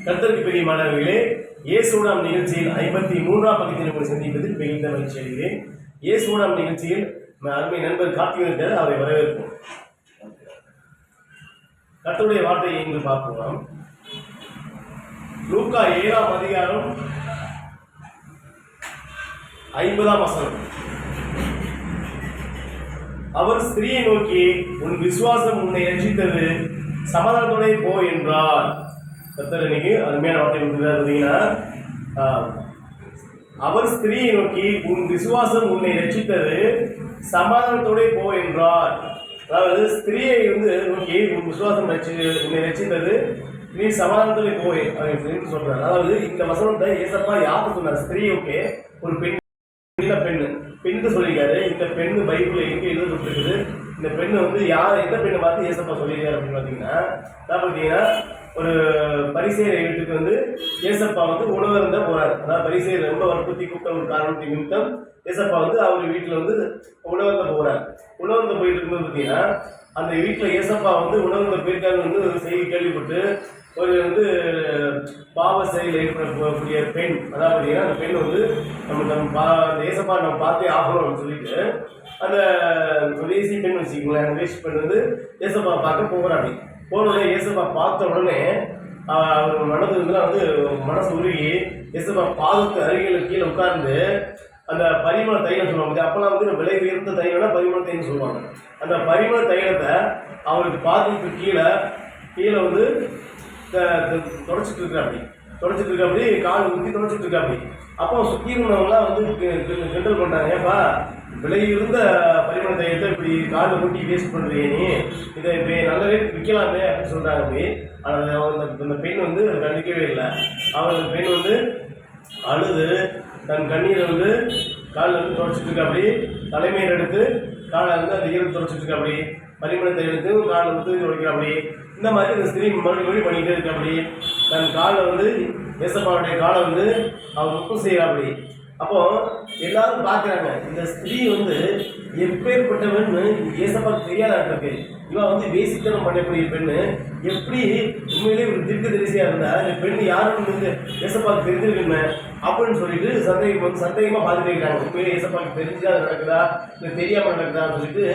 கர்த்தருக்கு பிரியமானவர்களே, இயேசுடாம் நிகழ்ச்சியில் 53ஆம் பக்கத்தில் உங்களை சந்திப்பதில் மிகுந்த மகிழ்ச்சி அடைகிறேன். இயேசுடாம் நிகழ்ச்சியில் அருமை நண்பர் கார்த்திகன் அவரை வரவேற்போம். கர்த்தருடைய வார்த்தையை இன்று பார்ப்போம். லூக்கா 7ஆம் அதிகாரம் 50ஆம் வசனம். அவர் ஸ்திரீயை நோக்கி, உன் விசுவாசம் உன்னை ரட்சித்தது, சமாதானத்தோட போ என்றார். கர்த்தர் இன்னைக்கு அருமையான வார்த்தை பார்த்தீங்கன்னா, அவர் ஸ்திரீயை நோக்கி, உன் விசுவாசம் உன்னை ரட்சித்தது, சமாதானத்தோட போ என்றார். அதாவது ஸ்திரீயை நோக்கி, உன் விசுவாசம் உன்னை ரட்சித்தது, நீ சமாதானத்தோட போய் அப்படின்னு சொல்றாரு. அதாவது இந்த வசனத்தை ஏசப்பா யாருக்கு சொன்னார்? ஸ்திரீயோக்கு ஒரு பெண் பெண்ணு சொல்லியிருக்காரு. இந்த பெண்ணு பைபிள் எங்க எழுதப்பட்டிருக்குது? இந்த பெண்ணு யார், எந்த பெண்ணை பார்த்து ஏசப்பா சொல்லியிருக்காரு அப்படின்னு பார்த்தீங்கன்னா ஒரு பரிசேயர் வீட்டுக்கு ஏசப்பா உணவருந்த போறாரு. அதாவது பரிசேயர் ரொம்ப வற்புறுத்தி கூப்பிட்ட ஒரு காரணத்தின் நிமித்தம் ஏசப்பா அவர் வீட்டில் உணவருந்த போறாரு. உணவருந்த போயிட்டு இருக்கும்போது பார்த்தீங்கன்னா அந்த வீட்டில் ஏசப்பா உணவருந்த போயிருக்காரு செய்தி கேள்விப்பட்டு ஒரு பாவ செயல் ஏற்படக்கூடிய பெண், அதாவது பார்த்தீங்கன்னா அந்த பெண் நம்ம ஏசப்பா நம்ம பார்த்தே ஆகணும் அப்படின்னு சொல்லிட்டு அந்த வேசி பெண் வச்சுக்கோங்களேன். அந்த வேசி பெண் ஏசப்பா பார்க்க போகிறாங்க. போன உடனே ஏசப்பா பார்த்த உடனே அவர் மனசு உருகி ஏசப்பா பாதத்து அருகில் கீழே உட்கார்ந்து அந்த பரிமள தைலம் சொல்லுவாங்க. அப்பெல்லாம் விலை உயர்ந்த தைலம்னா பரிமள தைலம் சொல்லுவாங்க. அந்த பரிமள தைலத்தை அவருக்கு பாதத்துக்கு கீழே தொடச்சிட்டு இருக்காப்படி கால் ஊற்றி தொடச்சிட்டு இருக்காப்படி. அப்போ சுற்றி இருந்தவங்களாம் கிண்டல் பண்ணுறாங்க, ஏப்பா விலை இருந்த பரிமள தைலத்தை இப்படி காலில் ஊட்டி வேஸ்ட் பண்ணுறீங்க, நீ இதை இப்போ நல்ல ரேட் விற்கலாமே அப்படின்னு சொல்கிறாங்க. அப்படி ஆனால் அந்த பெண் கண்டிக்கவே இல்லை. அவர் பெண் அழுது தன் கண்ணீரை காலில் தொடச்சிட்டு இருக்காப்படி, தலைமையில் எடுத்து காலை அந்த ஈரத்தை தொடச்சிட்டு இருக்காப்படி, பரிமளத்தை எடுத்து காலில் துடைக்கிறாப்படி. இந்த மாதிரி இந்த ஸ்திரீ மறுபடியும் பண்ணிக்கிட்டே இருக்காப்படி. தன் காலை ஏசப்பாவுடைய காலை அவர் முத்தம் செய்யறாப்படி. அப்போ எல்லாரும் பார்க்குறாங்க, இந்த ஸ்திரீ எப்பேற்பட்டவன் ஏசப்பாவுக்கு தெரியாதாட்டிருக்கு. இவன் வேசித்தனம் பண்ணக்கூடிய பெண்ணு எப்படி உண்மையிலே ஒரு திருக்கு தரிசியா இருந்தா இந்த பெண் யாருன்னு ஏசப்பாவுக்கு தெரிஞ்சிருக்குன்னு அப்படின்னு சொல்லிட்டு சந்தேகமாக பார்த்துட்டு இருக்கிறாங்க. உண்மையிலே ஏசப்பாவுக்கு தெரிஞ்சா நடக்குதா இல்லை தெரியாமல் நடக்குதான்னு சொல்லிட்டு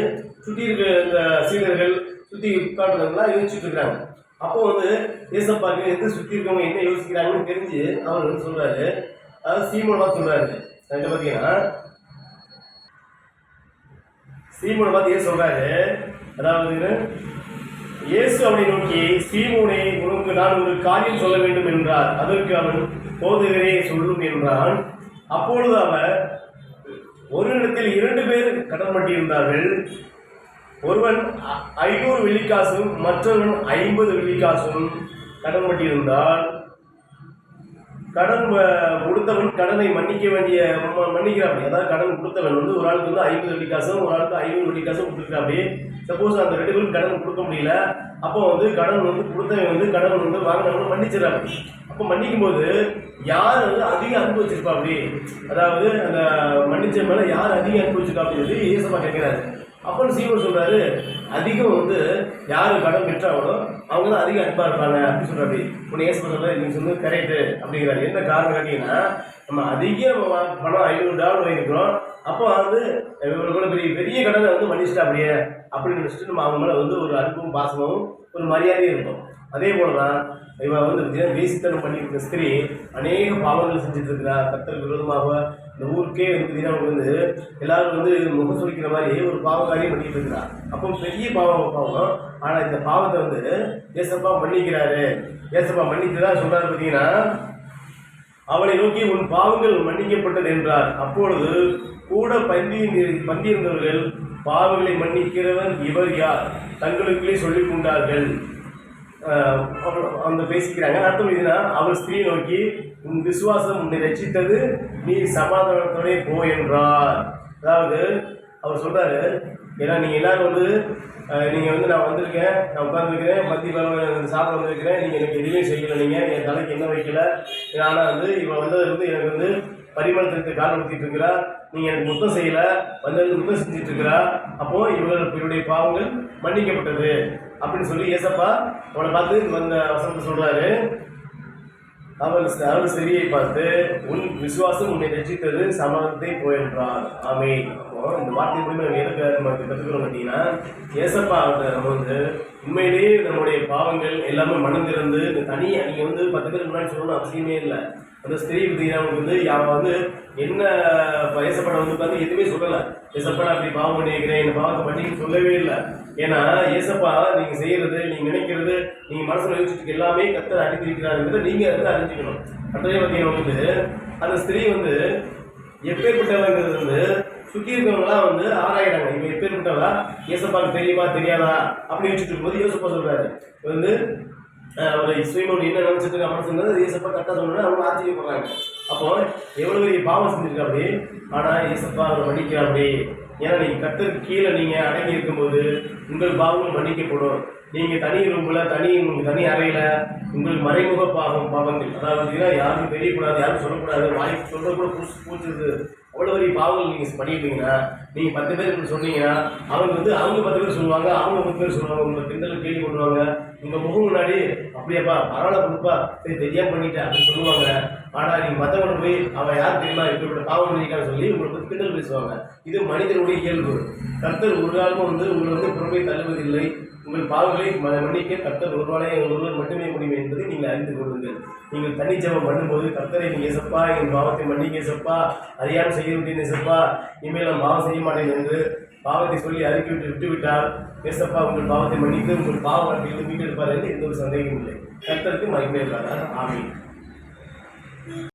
சுற்றி இருக்க இந்த சீடர்கள் சுற்றி உட்கார்ந்தவங்களாம் யோசிச்சுட்டு இருக்காங்க. அப்போ ஏசப்பாவுக்கு சுற்றி இருக்கவங்க என்ன யோசிக்கிறாங்கன்னு தெரிஞ்சு அவர் சொல்றாரு. அதாவது சீமோனை சொல்றாரு. பார்த்தீங்கன்னா சீமோனை பார்த்து ஏன் சொல்றாரு? அதாவது இயேசு அவனை நோக்கி, சீமோனே, உனக்கு நான் ஒரு காரியம் சொல்ல வேண்டும் என்றார். அதற்கு அவன், போதகரே சொல்லும் என்றான். அப்பொழுது அவர், ஒரு இடத்தில் 2 பேர் கடன் பட்டிருந்தார்கள். ஒருவன் 500 வெள்ளிக்காசும் மற்றவன் 50 வெள்ளிக்காசும் கடன் பட்டிருந்தால், கடன் கொடுத்தவன் கடனை மன்னிக்கிறாப்படி. அதாவது கடன் கொடுத்தவன் ஒரு ஆளுக்கு 50 வெள்ளிக்காசும் ஒரு ஆளுக்கு 500 வெள்ளிக்காசும் கொடுத்துருக்காப்படி. சப்போஸ் அந்த 2 பேரும் கடன் கொடுக்க முடியல, அப்போ கடன் கொடுத்தவன் கடன் வாங்கினவங்க மன்னிச்சிடறாப்படி. அப்போ மன்னிக்கும் போது யார் அதிகம் அனுபவிச்சிருப்பா அப்படி, அதாவது அந்த மன்னிச்ச மேலே யார் அதிகம் அனுபவிச்சிருக்கா அப்படின்னு ஏசப்பா கேட்கிறாரு. அப்போ சீமோன் சொல்றாரு, அதிகம் யாரு கடன் பெற்றாங்களோ அவங்க தான் அதிகம் அன்பா இருப்பாங்க அப்படின்னு சொல்றாரு. உன்னை ஏசப்பா சொல்றாரு, நீங்க கரெக்டு அப்படிங்கிறாரு. என்ன காரணம் கேட்டீங்கன்னா, நம்ம அதிகம் பணம் $500 வாங்கிக்கிறோம். அப்போ இவங்களோட பெரிய கடனை மன்னிச்சிட்டா அப்படியே அப்படின்னு நினைச்சிட்டு நம்ம அவங்க மேலே ஒரு அன்பும் பாசமும் ஒரு மரியாதையும் இருக்கும். அதே போலதான் இவன் வேசித்தனம் பண்ணியிருக்க ஸ்திரீ அநேக பாவங்கள் செஞ்சுட்டு இருக்கிறா. கர்த்தருக்கு விரோதமாக இந்த ஊருக்கே எல்லாரும் முகம் சொல்லிக்கிற மாதிரி ஒரு பாவக்காரியம் பண்ணிட்டு இருக்கிறா. அப்போ பெரிய பாவம். ஆனா இந்த பாவத்தை ஏசப்பா மன்னிக்கிறாரு. ஏசப்பா மன்னித்துதான் சொல்றாரு. பார்த்தீங்கன்னா, அவளை நோக்கி, உன் பாவங்கள் மன்னிக்கப்பட்டது என்றார். அப்பொழுது கூட பந்தியிருந்தவர்கள், பாவங்களை மன்னிக்கிறவர் இவர் யார்? தங்களுக்குள்ளே சொல்லிக் கொண்டார்கள். பேசிக்கிறாங்க. அர்த்தம் இதுனா, அவர் ஸ்திரீ நோக்கி, உன் விசுவாசம் உன்னை ரட்சித்தது, நீ சமாதானத்தோட போ என்றார். அதாவது அவர் சொல்றாரு, ஏன்னா நீங்க எல்லாரும் நீங்க நான் வந்திருக்கேன், நான் உட்காந்துருக்கிறேன், சாப்பிட வந்திருக்கிறேன், நீங்க எனக்கு எதுவுமே செய்யலை, நீங்க என் தலைக்கு என்ன வைக்கல. ஆனால் இவன் வந்தது எனக்கு பரிமளத்திற்கு கால் ஊற்றிட்டு இருக்கிறா, நீங்க எனக்கு முத்தம் செய்யல, முத்தம் செஞ்சுட்டு இருக்கிறா. அப்போ இவருடைய பாவங்கள் மன்னிக்கப்பட்டது அப்படின்னு சொல்லி ஏசப்பா அவனை பார்த்து அந்த வசனத்தை சொல்றாரு. அவள் ஸ்திரியை பார்த்து, உன் விசுவாசம் உன்னை ரட்சித்தது, சமாதானத்தை போ என்றார். ஆமென். அப்போ இந்த வார்த்தை மூலமா நம்ம எதுக்கு நம்ம கற்றுக்கிறோம் பார்த்தீங்கன்னா, ஏசப்பா நம்ம உண்மையிலேயே நம்முடைய பாவங்கள் எல்லாமே மனம் திறந்து தனியாக நீங்கள் 10 பேருக்கு முன்னாடி சொல்லணும்னு அவசியமே இல்லை. அந்த ஸ்திரீ பார்த்தீங்கன்னா அவன் என்ன ஏசப்பட பார்த்து எதுவுமே சொல்லலை. ஏசப்பா அப்படி பாவம் பண்ணிக்கிறேன், இந்த பாவத்தை பண்ணின்னு சொல்லவே இல்லை. ஏன்னா ஏசப்பா நீங்கள் செய்கிறது, நீங்கள் நினைக்கிறது, நீங்கள் மனசில் யோசிச்சுட்டு எல்லாமே கர்த்தர் அனுப்பியிருக்கிறாருங்கிறத நீங்கள் அறிஞ்சிக்கணும். அடுத்ததே பார்த்தீங்கன்னா அந்த ஸ்திரீ எப்பேற்பட்டவங்கிறது சுற்றி இருக்கவங்களாம் ஆராயிறாங்க. இவங்க எப்பேற்பட்டவா, ஏசப்பாவுக்கு தெரியுமா தெரியாதா அப்படின்னு வச்சுட்டு இருக்கும்போது யோசப்பா சொல்றாரு ஒரு ஸ்ரீமோன் என்ன நினைச்சிட்டு அப்புறம் சொன்னது ஏசப்பா கரெக்டாக சொன்னா அவங்க ஆச்சரியப்படுறாங்க. அப்போ எவ்வளோ பெரிய பாவம் செஞ்சிருக்கா அப்படி, ஆனால் ஏசப்பா அவரை மன்னிக்கிறாப்படி. ஏன்னா நீங்கள் கர்த்தருக்கு கீழே நீங்கள் அடங்கி இருக்கும்போது உங்கள் பாவங்கள் மன்னிக்கப்படும். நீங்கள் தனி ரூமில் உங்களுக்கு தனி அறையில் உங்களுக்கு மறைமுக பாவங்கள், அதாவது யாருக்கும் தெரியக்கூடாது, யாரும் சொல்லக்கூடாது, வாய்ப்பு சொல்கிறது கூட பூச்சுது, அவ்வளோ பெரிய பாவங்கள் நீங்கள் பண்ணிட்டீங்கன்னா, நீங்கள் 10 பேர் சொன்னீங்கன்னா அவங்க அவங்க 10 பேர் சொல்லுவாங்க, அவங்க 10 பேர் சொல்லுவாங்க, உங்களை கிண்டல் கேள்வி பண்ணுவாங்க. உங்கள் முகம் முன்னாடி அப்படியாப்பா பரவாயில்ல கொடுப்பா, சரி தெரியாமல் பண்ணிட்டேன் அப்படின்னு சொல்லுவாங்க. ஆனால் நீங்கள் மற்றவங்க போய் அவன் யார் தெரியுமா இப்படிப்பட்ட பாவம் பண்ணிட்டான்னு சொல்லி உங்களுக்கு கிண்டல் பேசுவாங்க. இது மனிதனுடைய இயல்பு. கர்த்தர் ஒரு காலமும் உங்களை புறமே தள்ளுவதில்லை. உங்கள் பாவங்களை மன்னிக்க கர்த்தர் ஒருவர் மட்டுமே முடியும் என்பதை நீங்கள் அறிந்து கொள்ளுங்கள். நீங்கள் தனி ஜெபம் பண்ணும்போது கர்த்தரை நீங்கள் ஏசப்பா என் பாவத்தை மன்னிக்க ஏசப்பா, அறியாமல் செய்ய விட்டேன் ஏசப்பா, இனிமேல் நான் பாவம் செய்ய மாட்டேன் என்று பாவத்தை சொல்லி அறிக்கை விட்டுவிட்டால் ஏசப்பா உங்கள் பாவத்தை மன்னித்து உங்கள் பாவ வாழ்க்கையில் மீட்டெடுப்பார் என்று எந்த ஒரு சந்தேகமும் இல்லை. கர்த்தருக்கு மகிமை இருப்பார். ஆமென்.